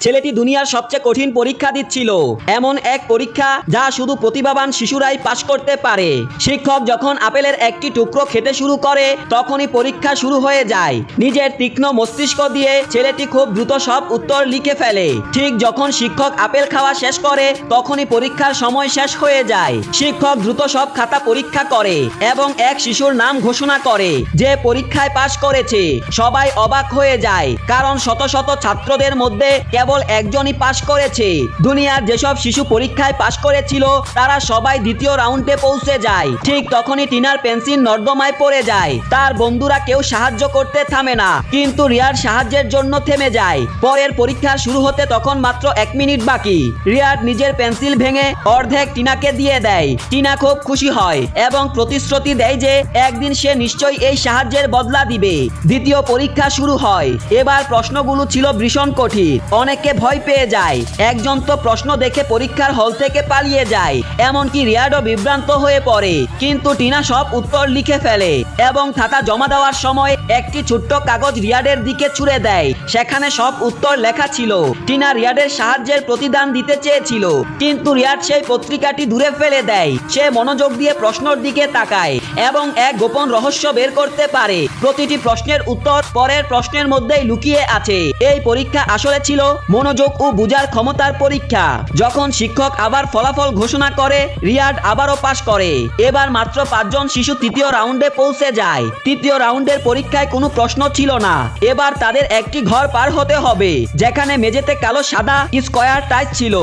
ছেলেটি দুনিয়ার সবচেয়ে কঠিন পরীক্ষা দিচ্ছিল, এমন এক পরীক্ষা যা শুধু প্রতিভাবান শিশুরাই পাশ করতে পারে। শিক্ষক যখন আপেলের একটি টুকরো খেতে শুরু করে তখনই পরীক্ষা শুরু হয়ে যায়। নিজের তীক্ষ্ণ মস্তিষ্ক দিয়ে ছেলেটি খুব দ্রুত সব উত্তর লিখে ফেলে। ঠিক যখন শিক্ষক আপেল খাওয়া শেষ করে তখনই পরীক্ষার সময় শেষ হয়ে যায়। শিক্ষক দ্রুত সব খাতা পরীক্ষা করে এবং এক শিশুর নাম ঘোষণা করে যে পরীক্ষায় পাশ করেছে। সবাই অবাক হয়ে যায়, কারণ শত শত ছাত্রদের মধ্যে কেবল একজনই পাশ করেছে। দুনিয়ার যেসব শিশু পরীক্ষায় পাশ করেছিল তারা সবাই দ্বিতীয় রাউন্ডে পৌঁছে যায়। ঠিক তখনই টিনার পেন্সিল নর্দমায় পড়ে যায়। তার বন্ধুরা কেউ সাহায্য করতে থামে না, কিন্তু রিয়ার সাহায্যের জন্য থেমে যায়। পরের পরীক্ষা শুরু হতে তখন মাত্র 1 মিনিট বাকি। রিয়ার নিজের পেন্সিল ভেঙে অর্ধেক টিনাকে দিয়ে দেয়। টিনা খুব খুশি হয় এবং প্রতিশ্রুতি দেয় যে একদিন সে নিশ্চয়ই এই সাহায্যের বদলা দিবে। দ্বিতীয় পরীক্ষা শুরু হয়। এবার প্রশ্নগুলো ছিল ভীষণ কঠিন। অনেকে ভয় পেয়ে যায়, একজন তো প্রশ্ন দেখে পরীক্ষার হল থেকে পালিয়ে যায়। এমনকি রিয়ার্ডও বিভ্রান্ত হয়ে পড়ে, কিন্তু টিনা সব উত্তর লিখে ফেলে এবং খাতা জমা দেওয়ার সময় একটি ছোট্ট কাগজ রিয়ার্ডের দিকে ছুঁড়ে দেয়। সেখানে সব উত্তর লেখা ছিল। টিনা রিয়ার্ডের সাহায্যের প্রতিদান দিতে চেয়েছিল, কিন্তু রিয়ার্ড সেই পত্রিকাটি দূরে ফেলে দেয়। সে মনোযোগ দিয়ে প্রশ্নের দিকে তাকায় এবং এক গোপন রহস্য বের করতে পারে। প্রতিটি প্রশ্নের উত্তর পরের প্রশ্নের মধ্যেই লুকিয়ে আছে। এই পরীক্ষা আসলে ছিল মনোযোগ ও বুঝার ক্ষমতার পরীক্ষা। যখন শিক্ষক আবার ফলাফল ঘোষণা করে রিয়ার্ড আবারও পাশ করে। এবার মাত্র 5 জন শিশু তৃতীয় রাউন্ডে পৌঁছে যায়। তৃতীয় রাউন্ডের পরীক্ষায় কোনো প্রশ্ন ছিল না। এবার তাদের একটি ঘর পার হতে হবে যেখানে মেঝেতে কালো সাদা স্কয়ার টাইলস ছিল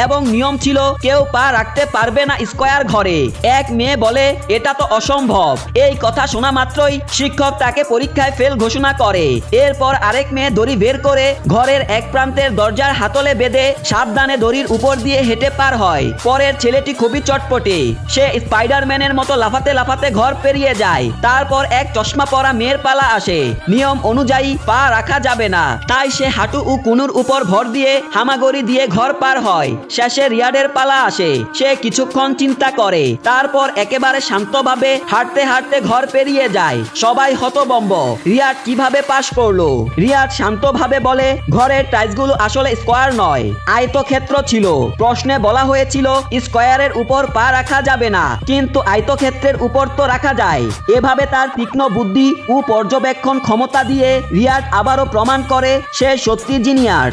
এবং নিয়ম ছিল কেউ পা রাখতে পারবে না স্কয়ার ঘরে। এক মেয়ে বলে এটা তো অসম্ভব। এই কথা শোনা মাত্রই শিক্ষক তাকে পরীক্ষায় ফেল ঘোষণা করে। এরপর আরেক মেয়ে দড়ি বের করে ঘরের এক প্রান্তের দরজার হাতলে বেঁধে সাবধানে দড়ির উপর দিয়ে হেঁটে পার হয়। পরের ছেলেটি খুবই চটপটে। সে স্পাইডারম্যানের মতো লাফাতে লাফাতে ঘর পেরিয়ে যায়। তারপর এক চশমা পরা মেয়ের পালা আসে। নিয়ম অনুযায়ী পা রাখা যাবে না, তাই সে হাঁটু ও কুনুর উপর ভর দিয়ে হামাগুড়ি দিয়ে ঘর পার হয়। শেষে রিয়ার্ডের পালা আসে। সে কিছুক্ষণ চিন্তা করে, তারপর একেবারে শান্তভাবে হাঁটতে হাঁটতে ঘর পেরিয়ে যায়। সবাই হতভম্ব, রিয়ার্ড কিভাবে পাশ করলো। রিয়ার্ড শান্তভাবে বলে ঘরের টাইলসগুলো আসলে স্কয়ার নয়, আয়তক্ষেত্র ছিল। প্রশ্নে বলা হয়েছিল স্কয়ারের উপর পা রাখা যাবে না, কিন্তু আয়তক্ষেত্রের উপর তো রাখা যায়। এভাবে তার তীক্ষ্ণ বুদ্ধি ও পর্যবেক্ষণ ক্ষমতা দিয়ে রিয়ার্ড আবারও প্রমাণ করে সে সত্যি জিনিয়াস।